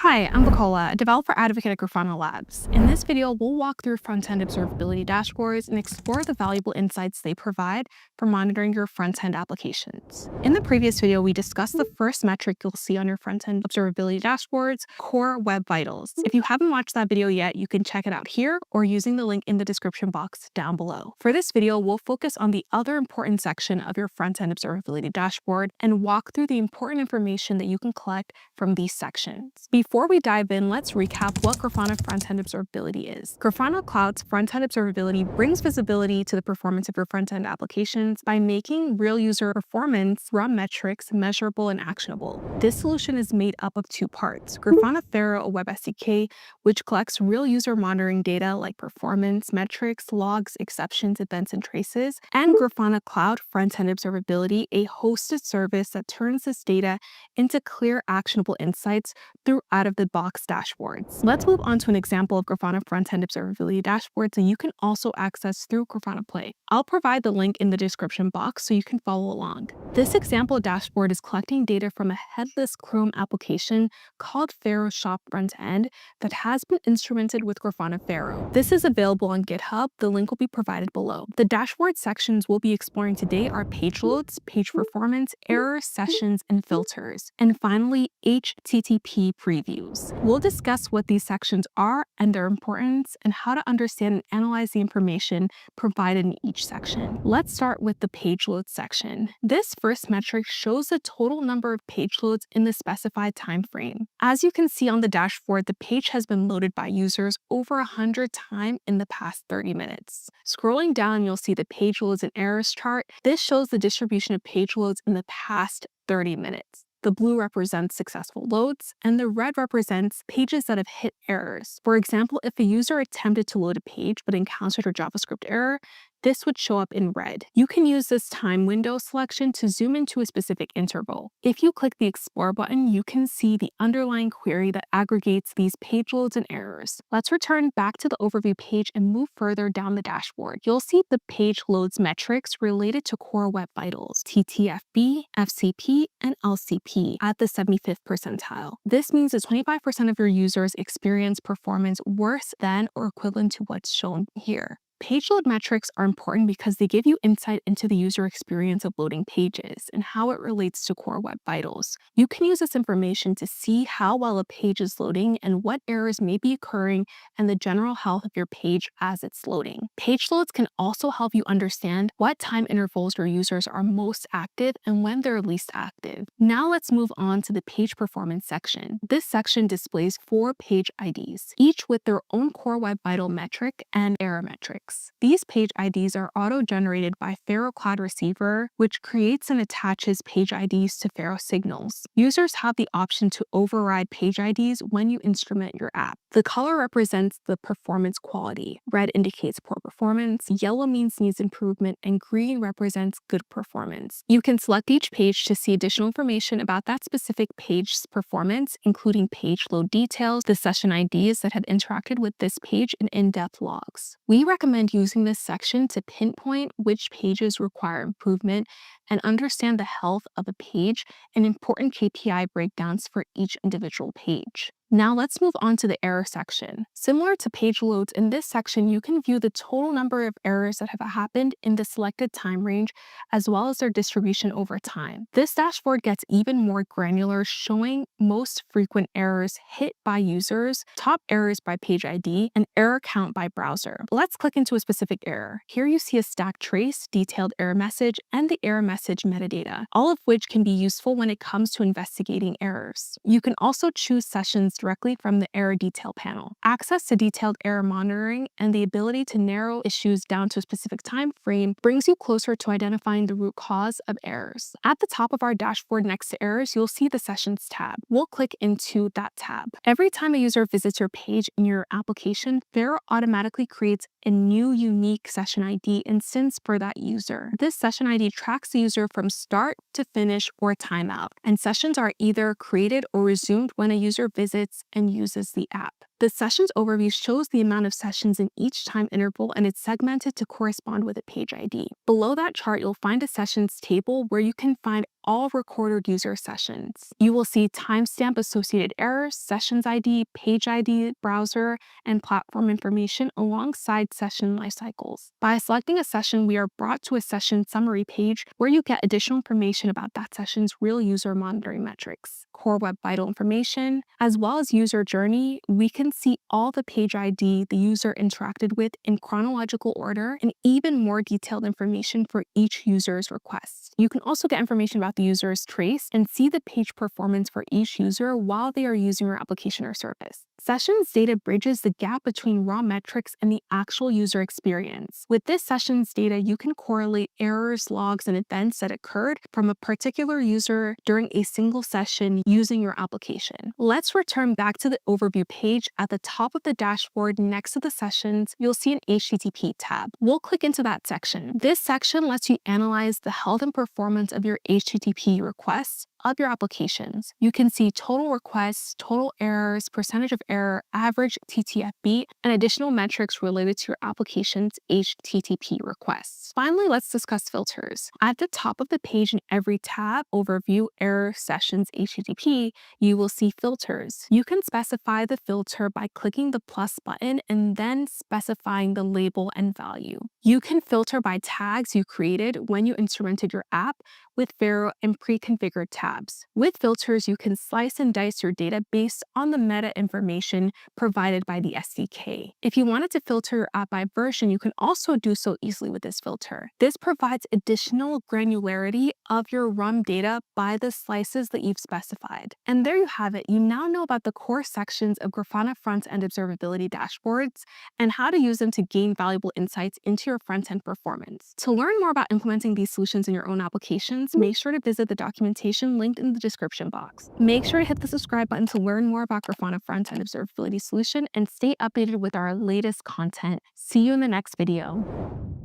Hi, I'm Bacola, a developer advocate at Grafana Labs. In this video, we'll walk through front-end observability dashboards and explore the valuable insights they provide for monitoring your front-end applications. In the previous video, we discussed the first metric you'll see on your front-end observability dashboards, Core Web Vitals. If you haven't watched that video yet, you can check it out here or using the link in the description box down below. For this video, we'll focus on the other important section of your front-end observability dashboard and walk through the important information that you can collect from these sections. Before we dive in, let's recap what Grafana front-end observability is. Grafana Cloud's front-end observability brings visibility to the performance of your front-end applications by making real user performance raw metrics measurable and actionable. This solution is made up of two parts: Grafana Faro, a web SDK, which collects real user monitoring data like performance metrics, logs, exceptions, events, and traces, and Grafana Cloud front-end observability, a hosted service that turns this data into clear, actionable insights through out-of-the-box dashboards. Let's move on to an example of Grafana front-end observability dashboards that you can also access through Grafana Play. I'll provide the link in the description box so you can follow along. This example dashboard is collecting data from a headless Chrome application called Faro Shop Frontend that has been instrumented with Grafana Faro. This is available on GitHub. The link will be provided below. The dashboard sections we'll be exploring today are page loads, page performance, errors, sessions, and filters, and finally, HTTP previews. We'll discuss what these sections are and their importance and how to understand and analyze the information provided in each section. Let's start with the page load section. This first metric shows the total number of page loads in the specified time frame. As you can see on the dashboard, the page has been loaded by users over 100 times in the past 30 minutes. Scrolling down, you'll see the page loads and errors chart. This shows the distribution of page loads in the past 30 minutes. The blue represents successful loads, and the red represents pages that have hit errors. For example, if a user attempted to load a page but encountered a JavaScript error, this would show up in red. You can use this time window selection to zoom into a specific interval. If you click the Explore button, you can see the underlying query that aggregates these page loads and errors. Let's return back to the overview page and move further down the dashboard. You'll see the page loads metrics related to Core Web Vitals, TTFB, FCP, and LCP at the 75th percentile. This means that 25% of your users experience performance worse than or equivalent to what's shown here. Page load metrics are important because they give you insight into the user experience of loading pages and how it relates to Core Web Vitals. You can use this information to see how well a page is loading and what errors may be occurring and the general health of your page as it's loading. Page loads can also help you understand what time intervals your users are most active and when they're least active. Now let's move on to the page performance section. This section displays 4 page IDs, each with their own Core Web Vital metric and error metrics. These page IDs are auto-generated by Faro Cloud Receiver, which creates and attaches page IDs to Faro signals. Users have the option to override page IDs when you instrument your app. The color represents the performance quality. Red indicates poor performance, yellow means needs improvement, and green represents good performance. You can select each page to see additional information about that specific page's performance, including page load details, the session IDs that have interacted with this page, and in-depth logs. We recommend using this section to pinpoint which pages require improvement and understand the health of a page and important KPI breakdowns for each individual page. Now let's move on to the error section. Similar to page loads, in this section, you can view the total number of errors that have happened in the selected time range, as well as their distribution over time. This dashboard gets even more granular, showing most frequent errors hit by users, top errors by page ID, and error count by browser. Let's click into a specific error. Here you see a stack trace, detailed error message, and the error message metadata, all of which can be useful when it comes to investigating errors. You can also choose sessions directly from the error detail panel. Access to detailed error monitoring and the ability to narrow issues down to a specific time frame brings you closer to identifying the root cause of errors. At the top of our dashboard next to errors, you'll see the Sessions tab. We'll click into that tab. Every time a user visits your page in your application, Faro automatically creates a new unique session ID instance for that user. This session ID tracks the user from start to finish or timeout, and sessions are either created or resumed when a user visits and uses the app. The sessions overview shows the amount of sessions in each time interval, and it's segmented to correspond with a page ID. Below that chart, you'll find a sessions table where you can find all recorded user sessions. You will see timestamp associated errors, sessions ID, page ID, browser, and platform information alongside session lifecycles. By selecting a session, we are brought to a session summary page where you get additional information about that session's real user monitoring metrics, core web vital information, as well as user journey. We can see all the page ID the user interacted with in chronological order and even more detailed information for each user's request. You can also get information about the user's trace and see the page performance for each user while they are using your application or service. Sessions data bridges the gap between raw metrics and the actual user experience. With this sessions data, you can correlate errors, logs, and events that occurred from a particular user during a single session using your application. Let's return back to the overview page. At the top of the dashboard next to the sessions, you'll see an HTTP tab. We'll click into that section. This section lets you analyze the health and performance of your HTTP requests of your applications. You can see total requests, total errors, percentage of error, average TTFB, and additional metrics related to your application's HTTP requests. Finally, let's discuss filters. At the top of the page in every tab, Overview, Error, Sessions, HTTP, you will see filters. You can specify the filter by clicking the plus button and then specifying the label and value. You can filter by tags you created when you instrumented your app with Vero and pre-configured tabs. With filters, you can slice and dice your data based on the meta information provided by the SDK. If you wanted to filter your app by version, you can also do so easily with this filter. This provides additional granularity of your RUM data by the slices that you've specified. And there you have it. You now know about the core sections of Grafana front-end observability dashboards and how to use them to gain valuable insights into your front-end performance. To learn more about implementing these solutions in your own applications, make sure to visit the documentation linked in the description box. Make sure to hit the subscribe button to learn more about Grafana front-end observability solution and stay updated with our latest content. See you in the next video.